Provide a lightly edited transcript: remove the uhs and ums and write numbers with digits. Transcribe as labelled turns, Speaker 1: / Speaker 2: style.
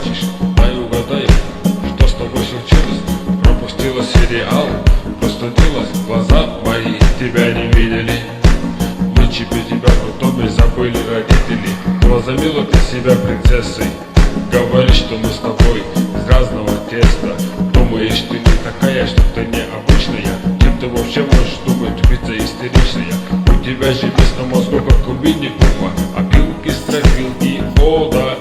Speaker 1: плачешь, дай угадаю, что с тобой случилось? Пропустила сериал, простудилась, глаза мои тебя не видели. Вычепи тебя в доме, забыли родители. Возомнила ты себя принцессой, говоришь, что мы с тобой из разного теста. Думаешь, ты не такая, что ты необычная. Чем ты вообще можешь думать, тупица истеричная? У тебя же без на мозгу, как у мини-купа, опилки, стропилки, о да.